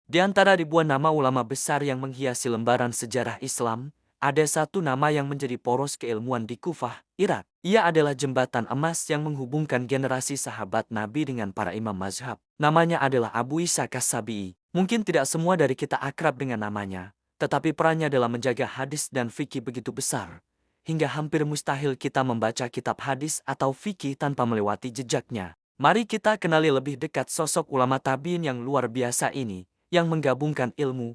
Di antara ribuan nama ulama besar yang menghiasi lembaran sejarah Islam, ada satu nama yang menjadi poros keilmuan di Kufah, Irak. Ia adalah jembatan emas yang menghubungkan generasi sahabat Nabi dengan para imam mazhab. Namanya adalah Abu Ishaq As-Sabi'i. Mungkin tidak semua dari kita akrab dengan namanya, tetapi perannya dalam menjaga hadis dan fikih begitu besar, hingga hampir mustahil kita membaca kitab hadis atau fikih tanpa melewati jejaknya. Mari kita kenali lebih dekat sosok ulama tabi'in yang luar biasa ini, yang menggabungkan ilmu,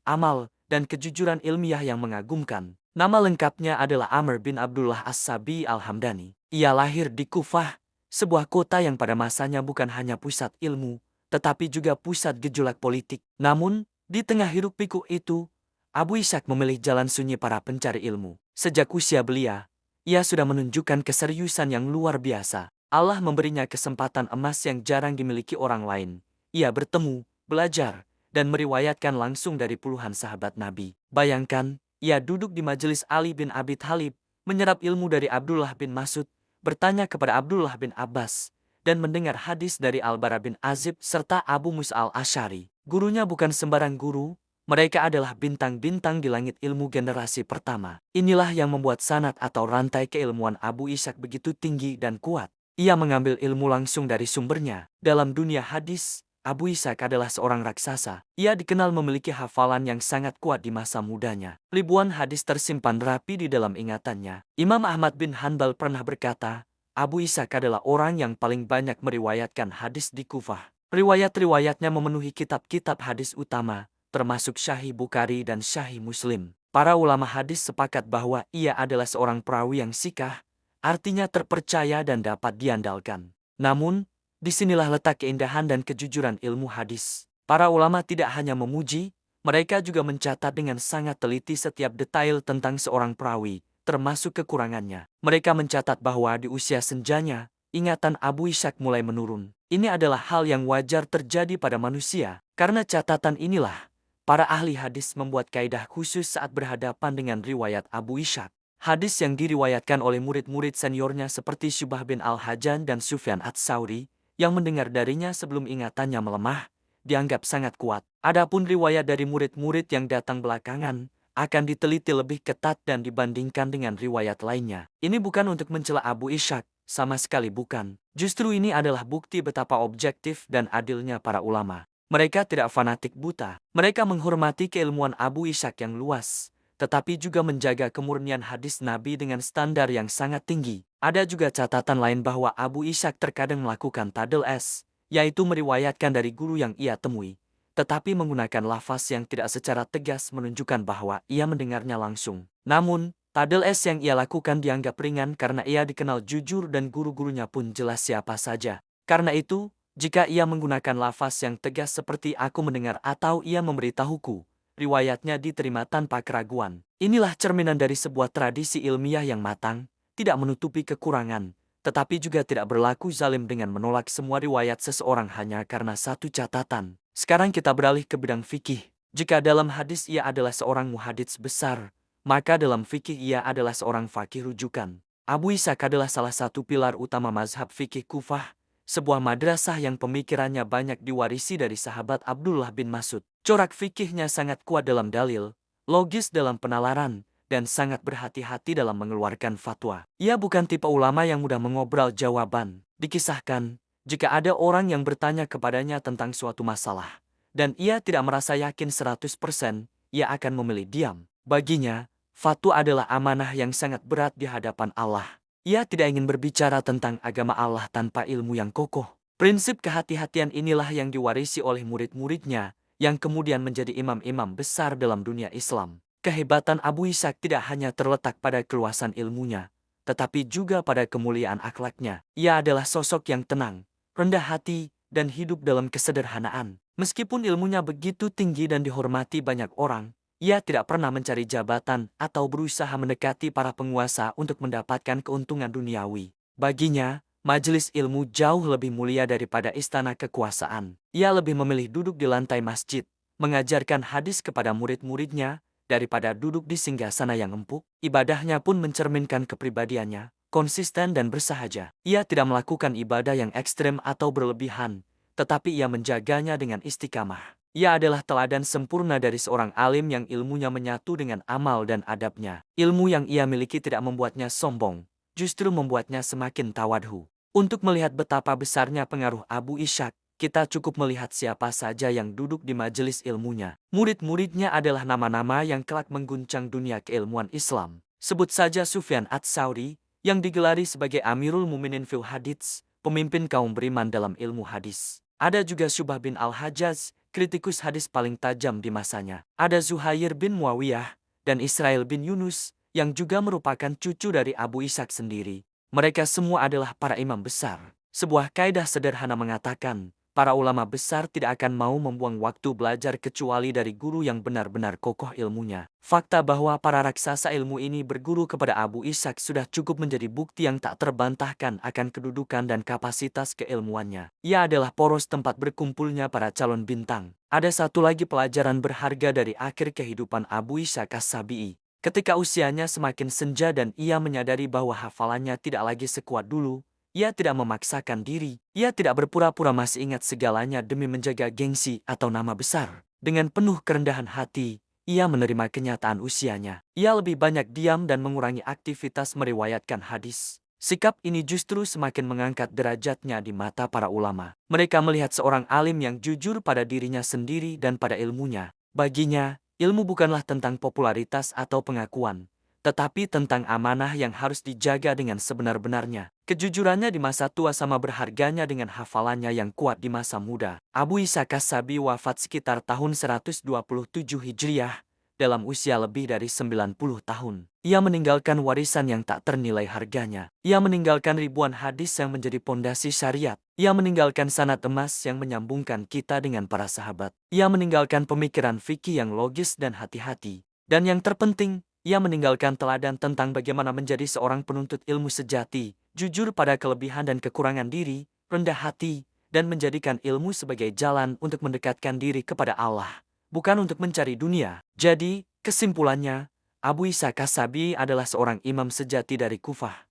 amal, dan kejujuran ilmiah yang mengagumkan. Nama lengkapnya adalah Amr bin Abdullah As-Sabi'i Al-Hamdani. Ia lahir di Kufah, sebuah kota yang pada masanya bukan hanya pusat ilmu, tetapi juga pusat gejolak politik. Namun, di tengah hiruk-pikuk itu, Abu Ishaq memilih jalan sunyi para pencari ilmu. Sejak usia belia, ia sudah menunjukkan keseriusan yang luar biasa. Allah memberinya kesempatan emas yang jarang dimiliki orang lain. Ia bertemu, belajar, dan meriwayatkan langsung dari puluhan sahabat Nabi. Bayangkan, ia duduk di majelis Ali bin Abi Thalib, menyerap ilmu dari Abdullah bin Mas'ud, bertanya kepada Abdullah bin Abbas, dan mendengar hadis dari Al-Bara bin Azib serta Abu Musa al-Asy'ari. Gurunya bukan sembarang guru, mereka adalah bintang-bintang di langit ilmu generasi pertama. Inilah yang membuat sanad atau rantai keilmuan Abu Ishaq begitu tinggi dan kuat. Ia mengambil ilmu langsung dari sumbernya. Dalam dunia hadis, Abu Ishaq adalah seorang raksasa. Ia dikenal memiliki hafalan yang sangat kuat di masa mudanya. Ribuan hadis tersimpan rapi di dalam ingatannya. Imam Ahmad bin Hanbal pernah berkata, Abu Ishaq adalah orang yang paling banyak meriwayatkan hadis di Kufah. Riwayat-riwayatnya memenuhi kitab-kitab hadis utama, termasuk Sahih Bukhari dan Sahih Muslim. Para ulama hadis sepakat bahwa ia adalah seorang perawi yang sikah, artinya terpercaya dan dapat diandalkan. Namun, disinilah letak keindahan dan kejujuran ilmu hadis. Para ulama tidak hanya memuji, mereka juga mencatat dengan sangat teliti setiap detail tentang seorang perawi, termasuk kekurangannya. Mereka mencatat bahwa di usia senjanya, ingatan Abu Ishaq mulai menurun. Ini adalah hal yang wajar terjadi pada manusia. Karena catatan inilah, para ahli hadis membuat kaidah khusus saat berhadapan dengan riwayat Abu Ishaq. Hadis yang diriwayatkan oleh murid-murid seniornya seperti Syubah bin Al-Hajan dan Sufyan Ats-Tsauri, yang mendengar darinya sebelum ingatannya melemah, dianggap sangat kuat. Adapun riwayat dari murid-murid yang datang belakangan, akan diteliti lebih ketat dan dibandingkan dengan riwayat lainnya. Ini bukan untuk mencela Abu Ishaq, sama sekali bukan. Justru ini adalah bukti betapa objektif dan adilnya para ulama. Mereka tidak fanatik buta. Mereka menghormati keilmuan Abu Ishaq yang luas, tetapi juga menjaga kemurnian hadis Nabi dengan standar yang sangat tinggi. Ada juga catatan lain bahwa Abu Ishaq terkadang melakukan tadel es, yaitu meriwayatkan dari guru yang ia temui, tetapi menggunakan lafaz yang tidak secara tegas menunjukkan bahwa ia mendengarnya langsung. Namun, tadel es yang ia lakukan dianggap ringan karena ia dikenal jujur dan guru-gurunya pun jelas siapa saja. Karena itu, jika ia menggunakan lafaz yang tegas seperti aku mendengar atau ia memberitahuku, riwayatnya diterima tanpa keraguan. Inilah cerminan dari sebuah tradisi ilmiah yang matang, tidak menutupi kekurangan, tetapi juga tidak berlaku zalim dengan menolak semua riwayat seseorang hanya karena satu catatan. Sekarang kita beralih ke bidang fikih. Jika dalam hadis ia adalah seorang muhadits besar, maka dalam fikih ia adalah seorang faqih rujukan. Abu Ishaq adalah salah satu pilar utama mazhab fikih Kufah, sebuah madrasah yang pemikirannya banyak diwarisi dari sahabat Abdullah bin Mas'ud. Corak fikihnya sangat kuat dalam dalil, logis dalam penalaran, dan sangat berhati-hati dalam mengeluarkan fatwa. Ia bukan tipe ulama yang mudah mengobrol jawaban. Dikisahkan, jika ada orang yang bertanya kepadanya tentang suatu masalah, dan ia tidak merasa yakin 100%, ia akan memilih diam. Baginya, fatwa adalah amanah yang sangat berat di hadapan Allah. Ia tidak ingin berbicara tentang agama Allah tanpa ilmu yang kokoh. Prinsip kehati-hatian inilah yang diwarisi oleh murid-muridnya, yang kemudian menjadi imam-imam besar dalam dunia Islam. Kehebatan Abu Ishaq tidak hanya terletak pada keluasan ilmunya, tetapi juga pada kemuliaan akhlaknya. Ia adalah sosok yang tenang, rendah hati, dan hidup dalam kesederhanaan. Meskipun ilmunya begitu tinggi dan dihormati banyak orang, ia tidak pernah mencari jabatan atau berusaha mendekati para penguasa untuk mendapatkan keuntungan duniawi. Baginya, majelis ilmu jauh lebih mulia daripada istana kekuasaan. Ia lebih memilih duduk di lantai masjid, mengajarkan hadis kepada murid-muridnya, daripada duduk di singgasana yang empuk. Ibadahnya pun mencerminkan kepribadiannya, konsisten dan bersahaja. Ia tidak melakukan ibadah yang ekstrem atau berlebihan, tetapi ia menjaganya dengan istiqamah. Ia adalah teladan sempurna dari seorang alim yang ilmunya menyatu dengan amal dan adabnya. Ilmu yang ia miliki tidak membuatnya sombong, justru membuatnya semakin tawadhu. Untuk melihat betapa besarnya pengaruh Abu Ishaq, kita cukup melihat siapa saja yang duduk di majelis ilmunya. Murid-muridnya adalah nama-nama yang kelak mengguncang dunia keilmuan Islam. Sebut saja Sufyan ats-Tsauri, yang digelari sebagai Amirul Muminin fil Hadits, pemimpin kaum beriman dalam ilmu hadis. Ada juga Syubah bin Al-Hajjaz, kritikus hadis paling tajam di masanya. Ada Zuhair bin Muawiyah dan Israel bin Yunus, yang juga merupakan cucu dari Abu Ishaq sendiri. Mereka semua adalah para imam besar. Sebuah kaidah sederhana mengatakan, para ulama besar tidak akan mau membuang waktu belajar kecuali dari guru yang benar-benar kokoh ilmunya. Fakta bahwa para raksasa ilmu ini berguru kepada Abu Ishaq sudah cukup menjadi bukti yang tak terbantahkan akan kedudukan dan kapasitas keilmuannya. Ia adalah poros tempat berkumpulnya para calon bintang. Ada satu lagi pelajaran berharga dari akhir kehidupan Abu Ishaq as-Sabi'i. Ketika usianya semakin senja dan ia menyadari bahwa hafalannya tidak lagi sekuat dulu, ia tidak memaksakan diri. Ia tidak berpura-pura masih ingat segalanya demi menjaga gengsi atau nama besar. Dengan penuh kerendahan hati, ia menerima kenyataan usianya. Ia lebih banyak diam dan mengurangi aktivitas meriwayatkan hadis. Sikap ini justru semakin mengangkat derajatnya di mata para ulama. Mereka melihat seorang alim yang jujur pada dirinya sendiri dan pada ilmunya. Baginya, ilmu bukanlah tentang popularitas atau pengakuan, tetapi tentang amanah yang harus dijaga dengan sebenar-benarnya. Kejujurannya di masa tua sama berharganya dengan hafalannya yang kuat di masa muda. Abu Ishaq as-Sabi'i wafat sekitar tahun 127 Hijriah, dalam usia lebih dari 90 tahun. Ia meninggalkan warisan yang tak ternilai harganya. Ia meninggalkan ribuan hadis yang menjadi pondasi syariat. Ia meninggalkan sanad emas yang menyambungkan kita dengan para sahabat. Ia meninggalkan pemikiran fikih yang logis dan hati-hati. Dan yang terpenting, ia meninggalkan teladan tentang bagaimana menjadi seorang penuntut ilmu sejati, jujur pada kelebihan dan kekurangan diri, rendah hati, dan menjadikan ilmu sebagai jalan untuk mendekatkan diri kepada Allah, bukan untuk mencari dunia. Jadi, kesimpulannya, Abu Ishaq as-Sabi'i adalah seorang imam sejati dari Kufah.